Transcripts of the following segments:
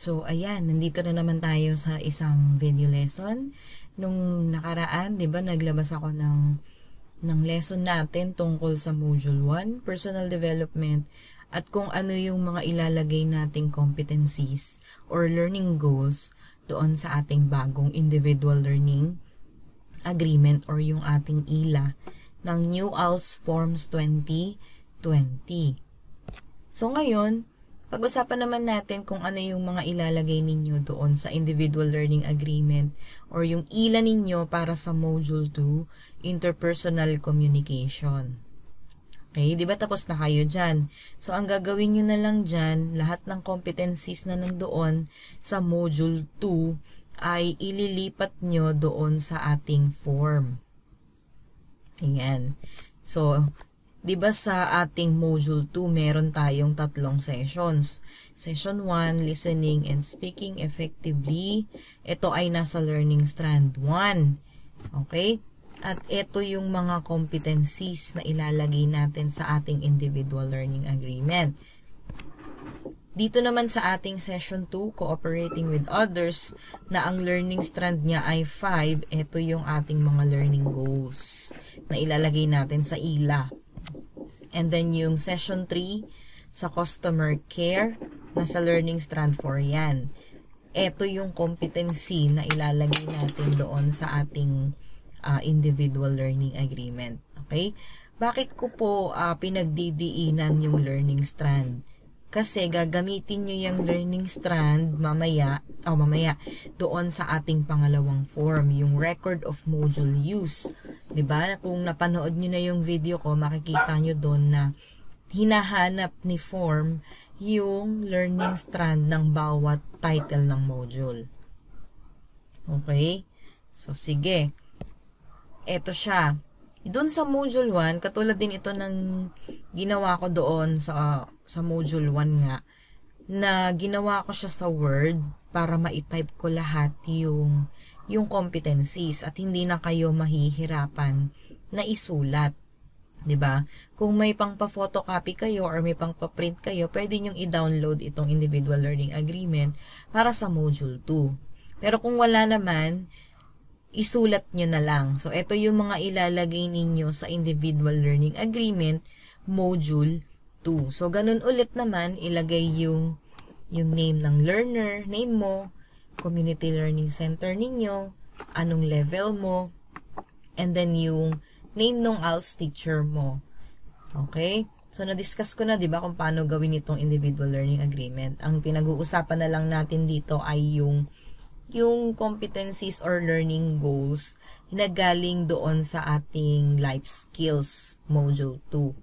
So, ayan, nandito na naman tayo sa isang video lesson. Nung nakaraan, di ba, naglabas ako ng lesson natin tungkol sa Module 1, Personal Development, at kung ano yung mga ilalagay nating competencies or learning goals doon sa ating bagong Individual Learning Agreement or yung ating ILA ng New ALS Forms 2020. So, ngayon, pag-usapan naman natin kung ano yung mga ilalagay ninyo doon sa Individual Learning Agreement or yung ILA ninyo para sa Module 2, Interpersonal Communication. Okay, di ba tapos na kayo dyan? So, ang gagawin nyo na lang dyan, lahat ng competencies na nandoon sa Module 2 ay ililipat nyo doon sa ating form. Ayan. So, di ba sa ating Module 2, meron tayong tatlong sessions. Session 1, Listening and Speaking Effectively. Ito ay nasa Learning Strand 1. Okay? At ito yung mga competencies na ilalagay natin sa ating Individual Learning Agreement. Dito naman sa ating Session 2, Cooperating with Others, na ang learning strand niya ay 5, ito yung ating mga learning goals na ilalagay natin sa ILA. And then yung Session 3 sa Customer Care, nasa Learning Strand 4 yan. Ito yung competency na ilalagay natin doon sa ating Individual Learning Agreement. Okay? Bakit ko po pinagdidiinan yung Learning Strand? Kasi gagamitin nyo yung Learning Strand mamaya doon sa ating pangalawang form, yung Record of Module Use. Diba? Kung napanood nyo na yung video ko, makikita nyo doon na hinahanap ni form yung Learning Strand ng bawat title ng module. Okay? So, sige. Eto siya. Doon sa Module 1, katulad din ito ng ginawa ko doon sa Module 1 nga, na ginawa ko siya sa Word para ma-type ko lahat yung competencies at hindi na kayo mahihirapan na isulat. 'Di ba? Kung may pang-photocopy kayo or may pang-print kayo, pwede nyo i-download itong Individual Learning Agreement para sa Module 2. Pero kung wala naman, isulat nyo na lang. So, ito yung mga ilalagay ninyo sa Individual Learning Agreement, Module 2. So, ganun ulit naman, ilagay yung name ng learner, name mo, community learning center ninyo, anong level mo, and then yung name ng ALS teacher mo. Okay? So, na-discuss ko na, di ba, kung paano gawin itong Individual Learning Agreement. Ang pinag-uusapan na lang natin dito ay yung competencies or learning goals na galing doon sa ating life skills module 2.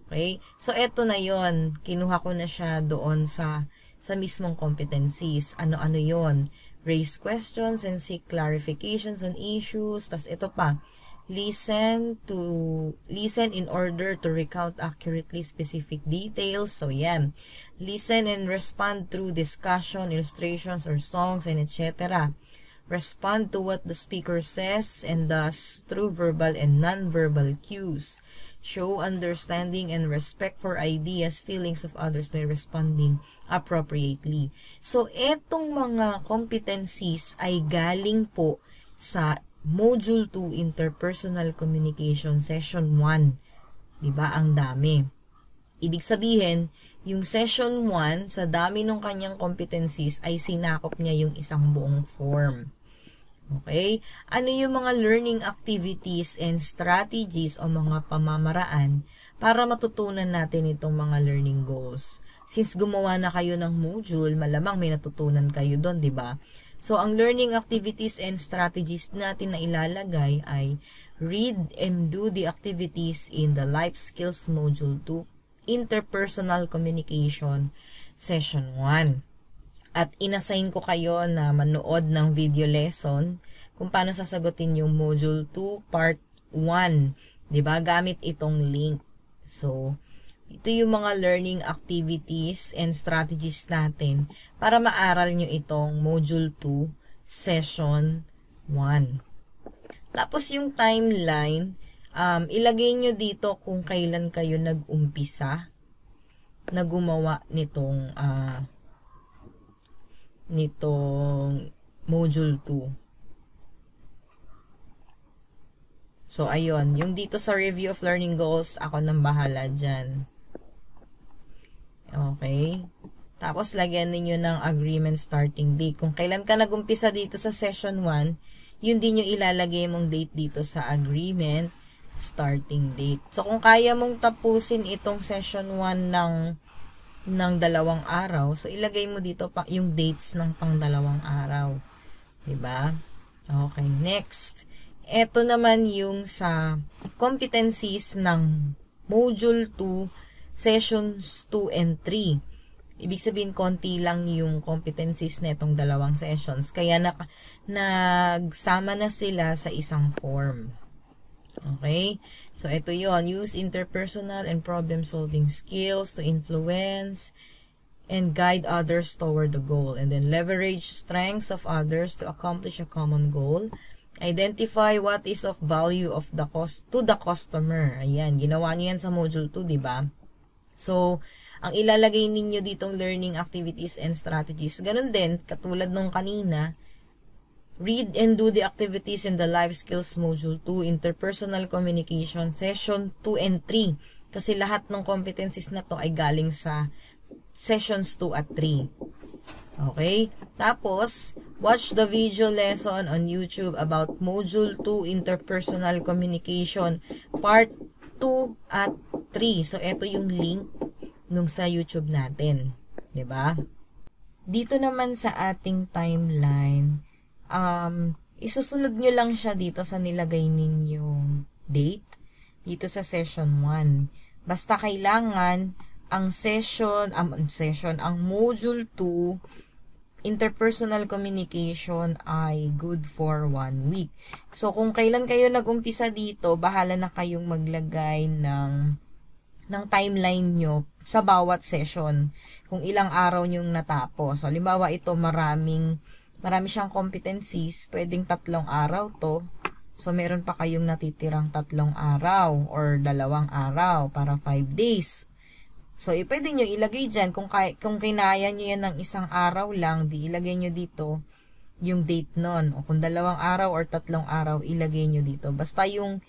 Okay? So, eto na yon. Kinuha ko na siya doon sa mismong competencies. Ano-ano yon? Raise questions and seek clarifications on issues. Tas ito pa. Listen in order to recount accurately specific details. So, yan. Listen and respond through discussion, illustrations, or songs, and etc. Respond to what the speaker says and thus through verbal and non-verbal cues. Show understanding and respect for ideas, feelings of others by responding appropriately. So, etong mga competencies ay galing po sa Module 2 Interpersonal Communication Session 1. Diba? Ang dami. Ibig sabihin, yung Session 1, sa dami ng kanyang competencies, ay sinakop niya yung isang buong form. Okay? Ano yung mga learning activities and strategies o mga pamamaraan para matutunan natin itong mga learning goals? Since gumawa na kayo ng module, malamang may natutunan kayo doon, diba? So, ang learning activities and strategies natin na ilalagay ay read and do the activities in the Life Skills Module 2, Interpersonal Communication, Session 1. At inassign ko kayo na manood ng video lesson kung paano sasagutin yung Module 2, Part 1. Diba? Gamit itong link. So, ito yung mga learning activities and strategies natin para maaral nyo itong Module 2, Session 1. Tapos yung timeline, ilagay nyo dito kung kailan kayo nag-umpisa na gumawa nitong nitong Module 2. So, ayun. Yung dito sa review of learning goals, ako nang bahala dyan. Okay. Tapos, lagyan ninyo ng agreement starting date. Kung kailan ka nag-umpisa dito sa session 1, yun din yung ilalagay mong date dito sa agreement starting date. So, kung kaya mong tapusin itong session 1 ng 2 araw, so ilagay mo dito pa yung dates ng pang 2 araw. Diba? Okay, next. Ito naman yung sa competencies ng Module 2, Sessions 2 and 3. Ibig sabihin, konti lang yung competencies na itong 2 sessions. Kaya nagsama na sila sa isang form. Okay? So, ito yon. Use interpersonal and problem-solving skills to influence and guide others toward the goal. And then, leverage strengths of others to accomplish a common goal. Identify what is of value of to the customer. Ayan, ginawa niyo yan sa Module 2, di ba? So, ang ilalagay ninyo ditong learning activities and strategies, ganun din, katulad nung kanina, read and do the activities in the life skills Module 2, interpersonal communication, session 2 and 3. Kasi lahat ng competencies na to ay galing sa sessions 2 at 3. Okay? Tapos, watch the video lesson on YouTube about Module 2 Interpersonal Communication Part 2 at 3. So, ito yung link nung sa YouTube natin. 'Di ba? Dito naman sa ating timeline, isusunod nyo lang siya dito sa nilagay ninyong date dito sa session 1. Basta kailangan ang Module 2 interpersonal communication ay good for 1 week. So, kung kailan kayo nag-umpisa dito, bahala na kayong maglagay ng timeline nyo sa bawat session. Kung ilang araw nyong natapos. So, halimbawa ito, marami siyang competencies. Pwedeng 3 araw to. So, meron pa kayong natitirang 3 araw or 2 araw para 5 days. So, pwede nyo ilagay dyan. Kung kinaya nyo yan ng 1 araw lang, di ilagay nyo dito yung date nun. O kung 2 araw or 3 araw, ilagay nyo dito. Basta yung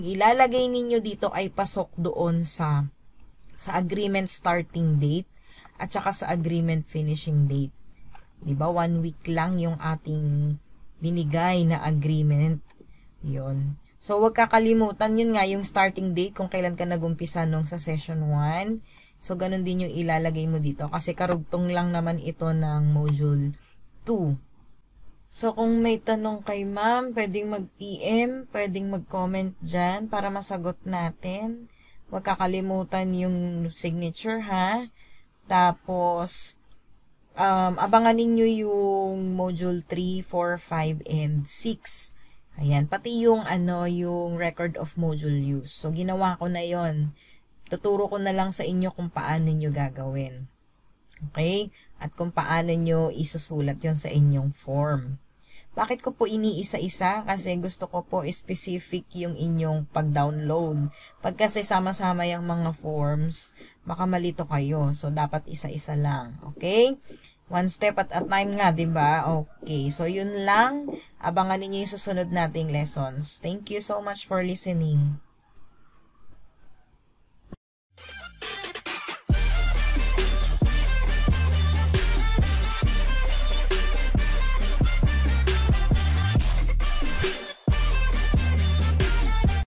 ilalagay ninyo dito ay pasok doon sa agreement starting date at saka sa agreement finishing date. Diba? 1 week lang yung ating binigay na agreement. Yun. So, huwag kakalimutan, yun nga, yung starting date kung kailan ka nag-umpisa nung sa session 1. So, ganun din yung ilalagay mo dito. Kasi karugtong lang naman ito ng Module 2. So, kung may tanong kay ma'am, pwedeng mag-PM, pwedeng mag-comment dyan para masagot natin. Huwag kakalimutan yung signature, ha? Tapos, abangan ninyo yung Module 3, 4, 5, and 6. Ayan, pati yung record of module use. So, ginawa ko na yon. Tuturo ko na lang sa inyo kung paano nyo gagawin. Okay? At kung paano nyo isusulat yon sa inyong form. Bakit ko po iniisa-isa? Kasi gusto ko po specific yung inyong pag-download. Pag kasi sama-sama yung mga forms, baka malito kayo. So, dapat isa-isa lang. Okay? 1 step at a time nga, diba? Okay. So, yun lang. Abangan ninyo yung susunod nating lessons. Thank you so much for listening.